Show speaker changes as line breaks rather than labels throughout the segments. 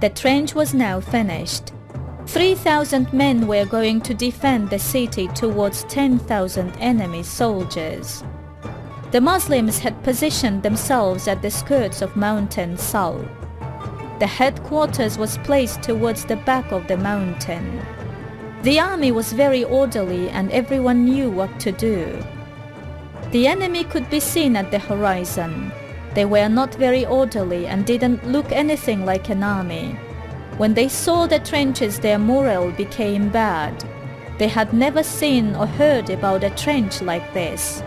The trench was now finished. 3,000 men were going to defend the city towards 10,000 enemy soldiers. The Muslims had positioned themselves at the skirts of Mountain Sal. The headquarters was placed towards the back of the mountain. The army was very orderly and everyone knew what to do. The enemy could be seen at the horizon. They were not very orderly and didn't look anything like an army. When they saw the trenches, their morale became bad. They had never seen or heard about a trench like this.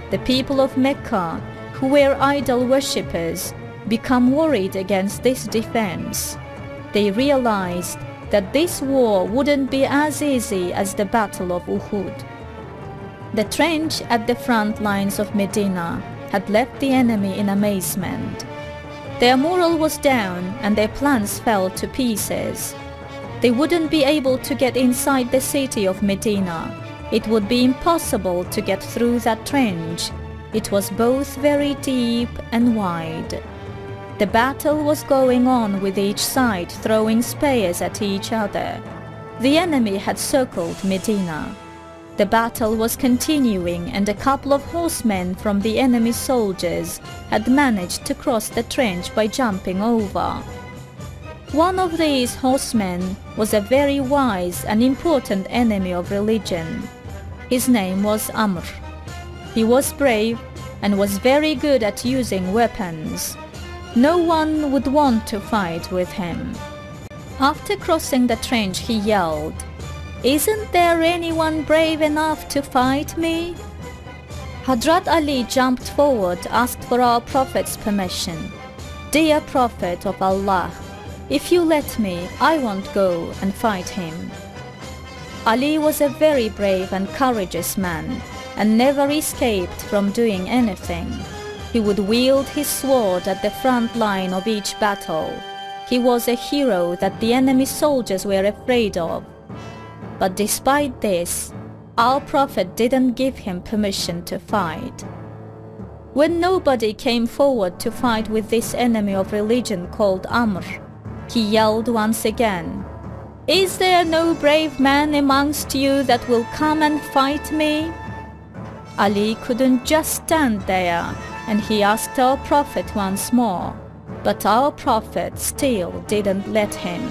The people of Mecca, who were idol worshippers, became worried against this defense. They realized that this war wouldn't be as easy as the Battle of Uhud. The trench at the front lines of Medina had left the enemy in amazement. Their morale was down and their plans fell to pieces. They wouldn't be able to get inside the city of Medina. It would be impossible to get through that trench. It was both very deep and wide. The battle was going on with each side throwing spears at each other. The enemy had circled Medina. The battle was continuing and a couple of horsemen from the enemy soldiers had managed to cross the trench by jumping over. One of these horsemen was a very wise and important enemy of religion. His name was Amr. He was brave and was very good at using weapons. No one would want to fight with him. After crossing the trench, he yelled, "Isn't there anyone brave enough to fight me?" Hadrat Ali jumped forward, asked for our Prophet's permission. "Dear Prophet of Allah, if you let me, I won't go and fight him." Ali was a very brave and courageous man and never escaped from doing anything. He would wield his sword at the front line of each battle. He was a hero that the enemy soldiers were afraid of. But despite this, our Prophet didn't give him permission to fight. When nobody came forward to fight with this enemy of religion called Amr, he yelled once again, "Is there no brave man amongst you that will come and fight me?" Ali couldn't just stand there, and he asked our Prophet once more, but our Prophet still didn't let him.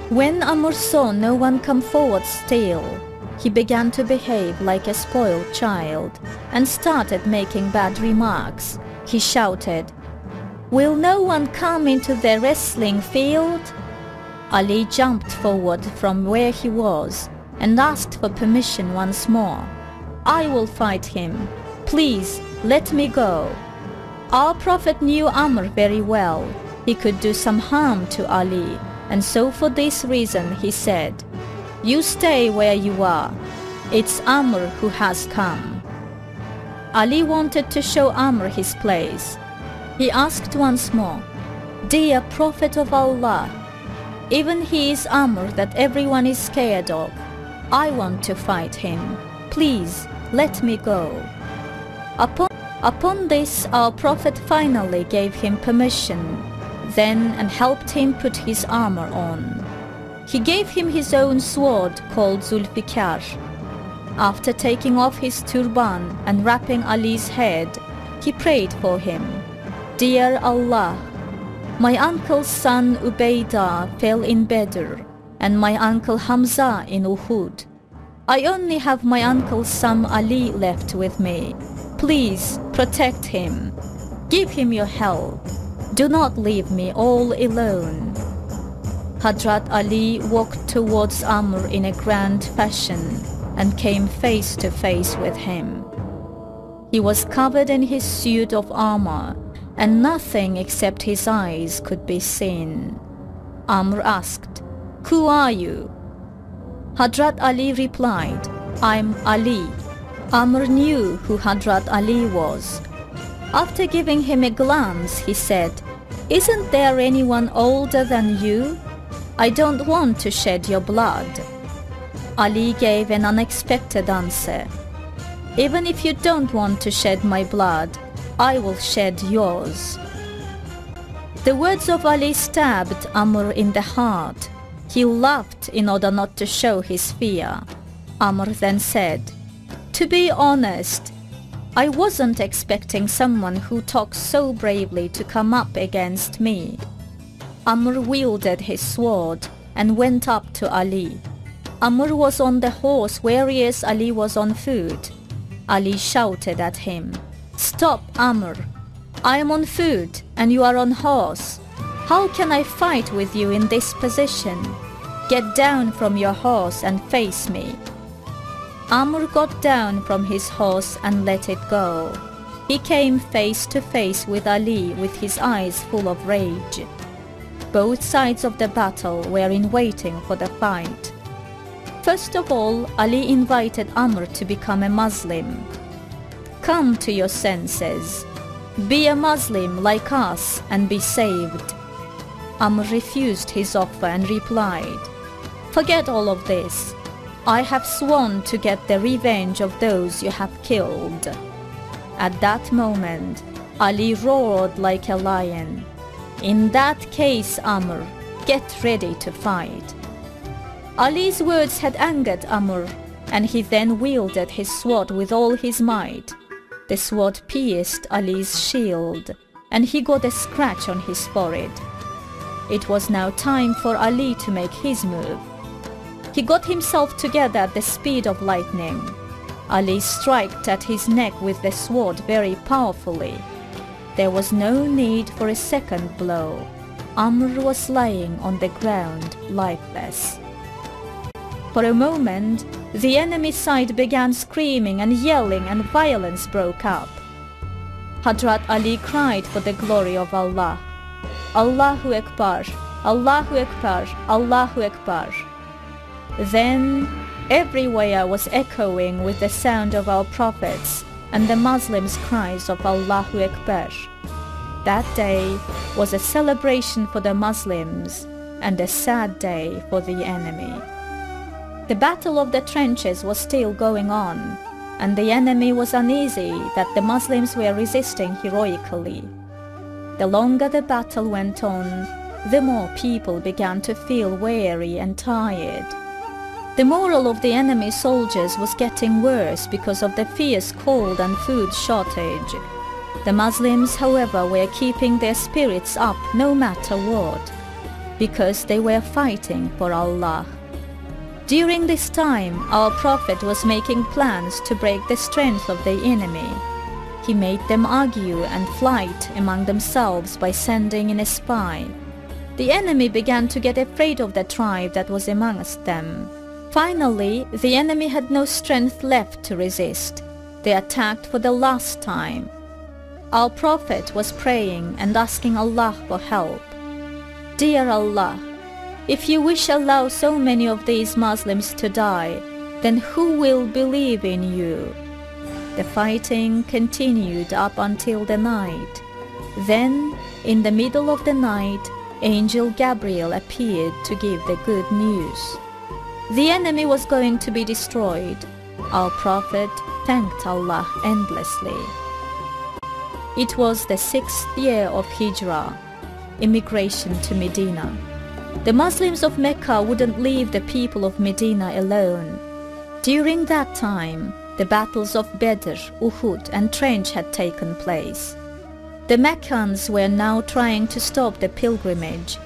When Amr saw no one come forward still, he began to behave like a spoiled child and started making bad remarks. He shouted, "Will no one come into the wrestling field?" Ali jumped forward from where he was and asked for permission once more. "I will fight him. Please, let me go." Our Prophet knew Amr very well. He could do some harm to Ali, and so for this reason he said, "You stay where you are. It's Amr who has come." Ali wanted to show Amr his place. He asked once more, "Dear Prophet of Allah, even he is Amr that everyone is scared of. I want to fight him. Please, let me go." Upon this, our Prophet finally gave him permission, then and helped him put his armor on. He gave him his own sword called Zulfikar. After taking off his turban and wrapping Ali's head, he prayed for him. "Dear Allah, my uncle's son Ubaidah fell in Badr, and my uncle Hamza in Uhud. I only have my uncle's son Ali left with me. Please protect him. Give him your help. Do not leave me all alone." Hadrat Ali walked towards Amr in a grand fashion and came face to face with him. He was covered in his suit of armor, and nothing except his eyes could be seen. Amr asked, "Who are you?" Hadrat Ali replied, "I'm Ali." Amr knew who Hadrat Ali was. After giving him a glance, he said, "Isn't there anyone older than you? I don't want to shed your blood." Ali gave an unexpected answer. "Even if you don't want to shed my blood, I will shed yours." The words of Ali stabbed Amr in the heart. He laughed in order not to show his fear. Amr then said, "To be honest, I wasn't expecting someone who talks so bravely to come up against me." Amr wielded his sword and went up to Ali. Amr was on the horse whereas Ali was on foot. Ali shouted at him, "Stop, Amr! I am on foot and you are on horse. How can I fight with you in this position? Get down from your horse and face me." Amr got down from his horse and let it go. He came face to face with Ali with his eyes full of rage. Both sides of the battle were in waiting for the fight. First of all, Ali invited Amr to become a Muslim. "Come to your senses. Be a Muslim like us and be saved." Amr refused his offer and replied, "Forget all of this. I have sworn to get the revenge of those you have killed." At that moment, Ali roared like a lion. "In that case, Amr, get ready to fight." Ali's words had angered Amr, and he then wielded his sword with all his might. The sword pierced Ali's shield, and he got a scratch on his forehead. It was now time for Ali to make his move. He got himself together at the speed of lightning. Ali struck at his neck with the sword very powerfully. There was no need for a second blow. Amr was lying on the ground lifeless. For a moment, the enemy side began screaming and yelling and violence broke up. Hadrat Ali cried for the glory of Allah. "Allahu Akbar, Allahu Akbar, Allahu Akbar." Then everywhere was echoing with the sound of our prophets and the Muslims' cries of Allahu Akbar. That day was a celebration for the Muslims and a sad day for the enemy. The battle of the trenches was still going on, and the enemy was uneasy that the Muslims were resisting heroically. The longer the battle went on, the more people began to feel weary and tired. The morale of the enemy soldiers was getting worse because of the fierce cold and food shortage. The Muslims, however, were keeping their spirits up no matter what, because they were fighting for Allah. During this time, our Prophet was making plans to break the strength of the enemy. He made them argue and fight among themselves by sending in a spy. The enemy began to get afraid of the tribe that was amongst them. Finally, the enemy had no strength left to resist. They attacked for the last time. Our Prophet was praying and asking Allah for help. "Dear Allah, if you wish allow so many of these Muslims to die, then who will believe in you?" The fighting continued up until the night. Then, in the middle of the night, Angel Gabriel appeared to give the good news. The enemy was going to be destroyed. Our Prophet thanked Allah endlessly. It was the 6th year of Hijrah, immigration to Medina. The Muslims of Mecca wouldn't leave the people of Medina alone. During that time, the battles of Badr, Uhud and Trench had taken place. The Meccans were now trying to stop the pilgrimage.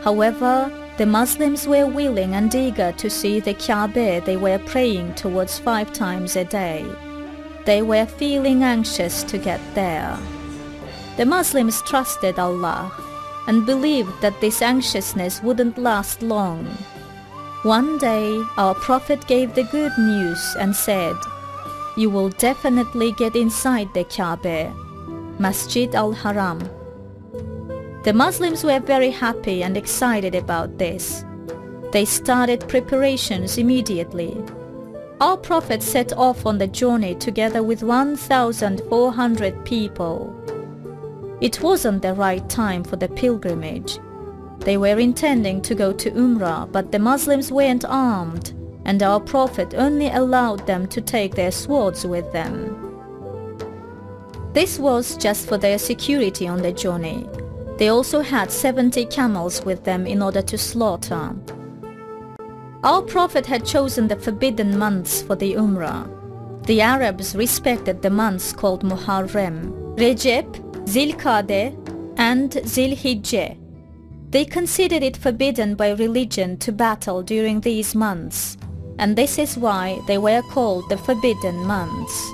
However, the Muslims were willing and eager to see the Kaaba they were praying towards 5 times a day. They were feeling anxious to get there. The Muslims trusted Allah and believed that this anxiousness wouldn't last long. One day, our Prophet gave the good news and said, "You will definitely get inside the Kaaba, Masjid al-Haram." The Muslims were very happy and excited about this. They started preparations immediately. Our Prophet set off on the journey together with 1,400 people. It wasn't the right time for the pilgrimage. They were intending to go to Umrah, but the Muslims weren't armed, and our Prophet only allowed them to take their swords with them. This was just for their security on the journey. They also had 70 camels with them in order to slaughter. Our Prophet had chosen the forbidden months for the Umrah. The Arabs respected the months called Muharrem, Recep, Zilkade, and Zilhijjah. They considered it forbidden by religion to battle during these months, and this is why they were called the forbidden months.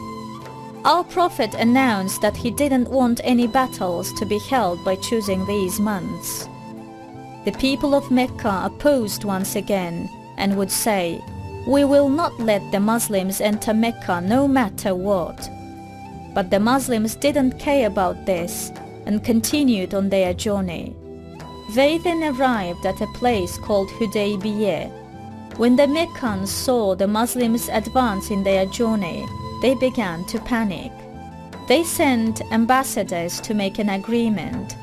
Our Prophet announced that he didn't want any battles to be held by choosing these months. The people of Mecca opposed once again and would say, "We will not let the Muslims enter Mecca no matter what." But the Muslims didn't care about this and continued on their journey. They then arrived at a place called Hudaybeya. When the Meccans saw the Muslims advance in their journey, they began to panic. They sent ambassadors to make an agreement.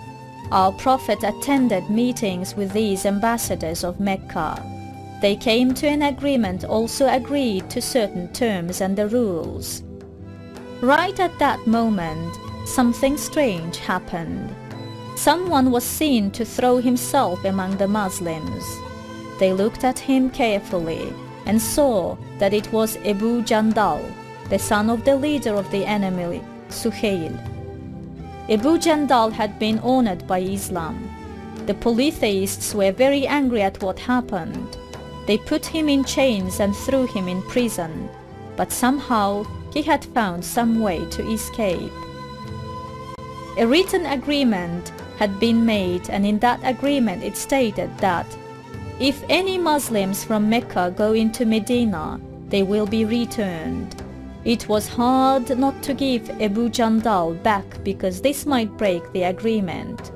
Our Prophet attended meetings with these ambassadors of Mecca. They came to an agreement, also agreed to certain terms and the rules. Right at that moment, something strange happened. Someone was seen to throw himself among the Muslims. They looked at him carefully and saw that it was Abu Jandal, the son of the leader of the enemy, Suhail. Abu Jandal had been honored by Islam. The polytheists were very angry at what happened. They put him in chains and threw him in prison, but somehow he had found some way to escape. A written agreement had been made, and in that agreement it stated that if any Muslims from Mecca go into Medina, they will be returned. It was hard not to give Abu Jandal back because this might break the agreement.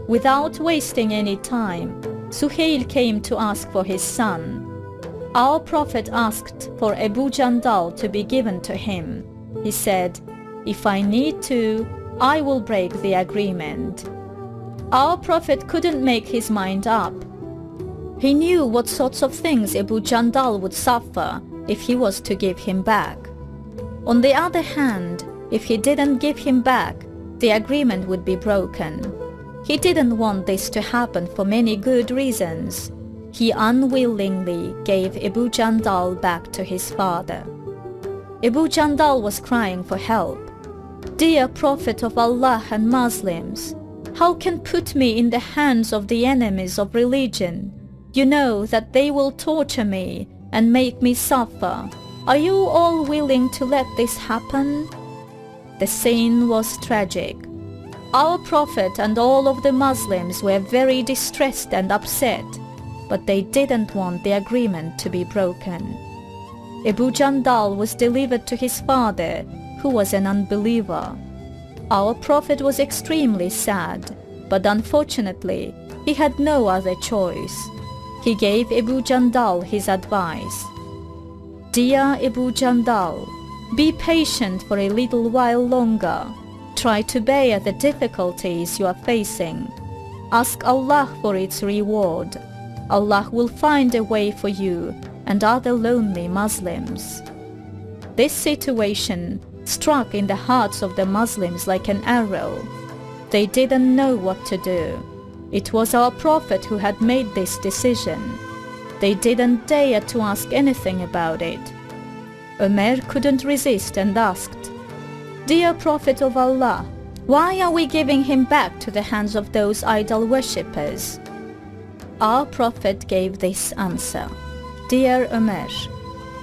Without wasting any time, Suhail came to ask for his son. Our Prophet asked for Abu Jandal to be given to him. He said, "If I need to, I will break the agreement." Our Prophet couldn't make his mind up. He knew what sorts of things Abu Jandal would suffer if he was to give him back. On the other hand, if he didn't give him back, the agreement would be broken. He didn't want this to happen for many good reasons. He unwillingly gave Abu Jandal back to his father. Abu Jandal was crying for help. "Dear Prophet of Allah and Muslims, how can put me in the hands of the enemies of religion? You know that they will torture me and make me suffer. Are you all willing to let this happen?" The scene was tragic. Our Prophet and all of the Muslims were very distressed and upset, but they didn't want the agreement to be broken. Abu Jandal was delivered to his father, who was an unbeliever. Our Prophet was extremely sad, but unfortunately, he had no other choice. He gave Abu Jandal his advice. "Dear Abu Jandal, be patient for a little while longer. Try to bear the difficulties you are facing. Ask Allah for its reward. Allah will find a way for you and other lonely Muslims." This situation struck in the hearts of the Muslims like an arrow. They didn't know what to do. It was our Prophet who had made this decision. They didn't dare to ask anything about it. Umre couldn't resist and asked, "Dear Prophet of Allah, why are we giving him back to the hands of those idol worshippers?" Our Prophet gave this answer, "Dear Umre,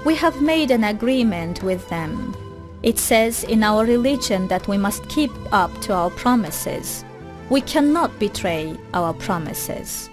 we have made an agreement with them. It says in our religion that we must keep up to our promises. We cannot betray our promises."